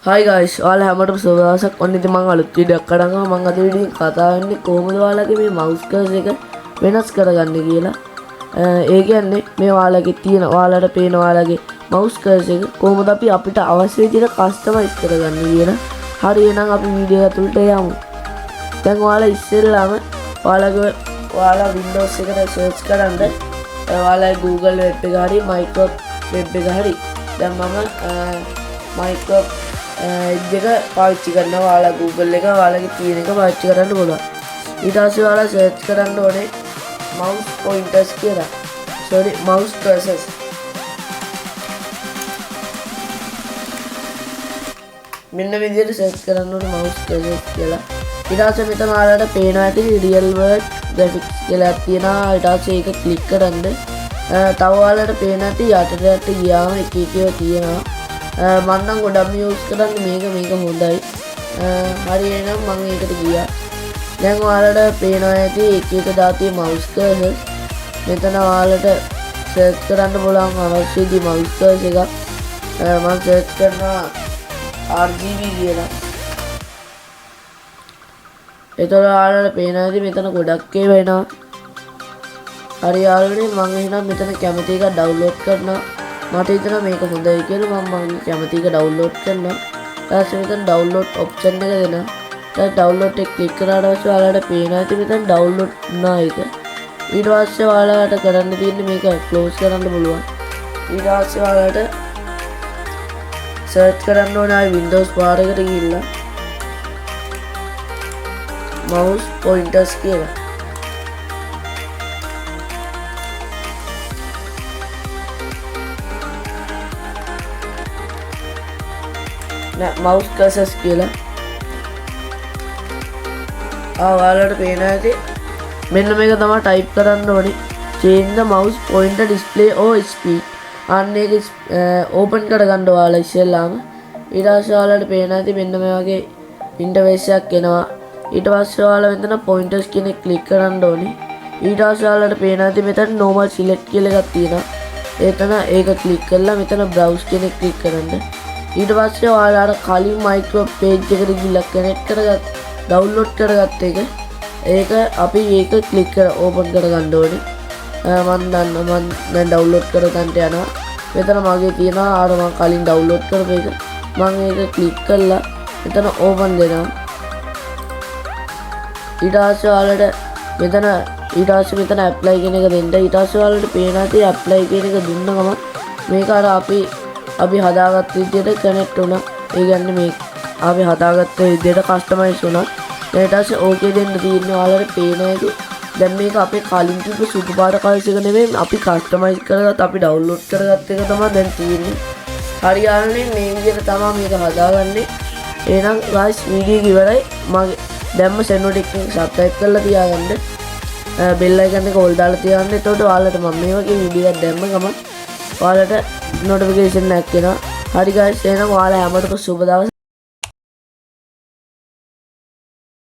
Hi guys, ඔයාලා හැමෝටම සුබ දවසක්. ඔන්න ඉතින් මම අලුත් වීඩියෝ එකක් අරන් ආවා. මම අද වීඩියෝ එකේ කතා වෙන්නේ කොහොමද ඔයාලගේ මේ mouse cursor එක වෙනස් කරගන්නේ කියලා. ඒ කියන්නේ මේ ඔයාලගේ තියෙන ඔයාලට පේන ඔයාලගේ mouse cursor එක කොහොමද අපි අපිට අවශ්‍ය විදිහට customize කරගන්නේ කියලා. හරි එහෙනම් අපි වීඩියෝ එක ඇතුළට යමු. දැන් ඔයාලා ඉස්සෙල්ලාම ඔයාලා Windows එකට search කරන්න ඔයාලා Google web එක හරි Microsoft web එක හරි. දැන් මම Microsoft දෙක පාවිච්චි කරනවා. ඔයාලා Google එක ඔයාලගේ තියෙන එක පාවිච්චි කරන්න පුළුවන්. ඊට පස්සේ ඔයාලා සර්ච් කරන්න ඕනේ mouse pointers කියලා. mouse cursors. මෙන්න විදිහට සර්ච් කරන්න ඕනේ mouse cursors කියලා. ඊට පස්සේ මෙතන ඔයාලට පේනවා ඇති real world graphics කියලා තියෙනවා. ඊට පස්සේ ඒක ක්ලික් කරන්න. තව ඔයාලට පේන ඇති යටට ගියාම එක එක තියෙනවා. මම නම් ගොඩක් යූස් කරන්නේ මේක හොඳයි. හරි එහෙනම් මම ඒකට ගියා. දැන් ඔයාලට පේනවා ඇති එක එක දාතිය mouse cursors. මෙතන ඔයාලට සර්ච් කරන්න පුළුවන් අවශ්‍ය දි mouse cursor එකක්. මම සර්ච් කරනවා RGB කියලා. එතකොට ඔයාලට පේනවා ඇති මෙතන ගොඩක් ඒවා එනවා. හරි යාළුවනේ මම එහෙනම් මෙතන කැමති එක ඩවුන්ලෝඩ් කරනවා. මට හිතෙනවා මේක හොඳයි කියලා. මම කැමති එක ඩවුන්ලෝඩ් කරනවා. ඊට පස්සේ මෙතන ඩවුන්ලෝඩ් ඔප්ෂන් එක දෙනවා. ඊට ඩවුන්ලෝඩ් එක ක්ලික් කරාට පස්සේ ඔයාලට පේනවා ඇති මෙතන ඩවුන්ලෝඩ් වුණා එක. ඊට පස්සේ ඔයාලට කරන්න තියෙන්නේ මේක ක්ලෝස් කරන්න පුළුවන්. ඊට පස්සේ ඔයාලට සර්ච් කරන්න ඕනේ Windows bar එකට ගිහිල්ලා mouse pointers කියලා. mouse cursors කියලා. ඔයාලට පේන ඇති මෙන්න මේක තමයි ටයිප් කරන්න ඕනේ. change the mouse pointer display or speed. අන්න ඒක ඕපන් කරගන්න ඔයාලා ඉස්සෙල්ලාම. ඊට පස්සේ ඔයාලට පේන ඇති මෙන්න මේ වගේ ඉන්ටර්ෆේස් එකක් එනවා. ඊට පස්සේ ඔයාලා මෙතන pointers කියන එක ක්ලික් කරන්න ඕනේ. ඊට පස්සේ ඔයාලට පේන ඇති මෙතන normal select කියලා එකක් තියෙනවා. ඒක ක්ලික් කරලා මෙතන browse කියන එක ක්ලික් කරන්න. ඊට පස්සේ ඔයාලට කලින් Microsoft page එකට ගිහිල්ලා කනෙක්ට් කරගත් ඩවුන්ලෝඩ් කරගත්ත එක ඒක අපි ඒක ක්ලික් කර ඕපන් කරගන්න ඕනේ. මම දැන් ඩවුන්ලෝඩ් කරගන්න යනවා. මෙතන මගේ තියෙනවා අර මම කලින් ඩවුන්ලෝඩ් කරපු එක. මම ඒක ක්ලික් කරලා මෙතන ඕපන් දෙනවා. ඊට පස්සේ ඔයාලට මෙතන apply කියන එක දෙන්න. ඊට පස්සේ ඔයාලට පේනවා ඇති apply කියන එක දුන්න ගමන් මේක අර අපි හදාගත්ත විදිහට කනෙක්ට් වුණා. ඒ කියන්නේ මේ අපි හදාගත්ත විදිහට කස්ටමයිස් වුණා. ඊට පස්සේ ඕකේ දෙන්න තියෙන්නේ ඔයාලට පේන එක. දැන් මේක අපේ කලින් තිබ්බ සුදු පාට කලර්ස් එක නෙමෙයි අපි කස්ටමයිස් කරගත්ත අපි ඩවුන්ලෝඩ් කරගත්ත එක තමයි දැන් තියෙන්නේ. හරි යාළුවනේ මේ විදිහට තමයි මේක හදාගන්නේ. එහෙනම් guys වීඩියෝ එක ඉවරයි. මගේ දැම්ම channel එක subscribe කරලා තියාගන්න. bell icon එක ඕල් දාලා තියාගන්න. එතකොට ඔයාලට මම මේ වගේ වීඩියෝ එකක් දැම්ම ගමන් ඔයාලට notification එකක් එනවා. හරි guys එහෙනම් ඔයාලා හැමෝටම සුබ දවසක්.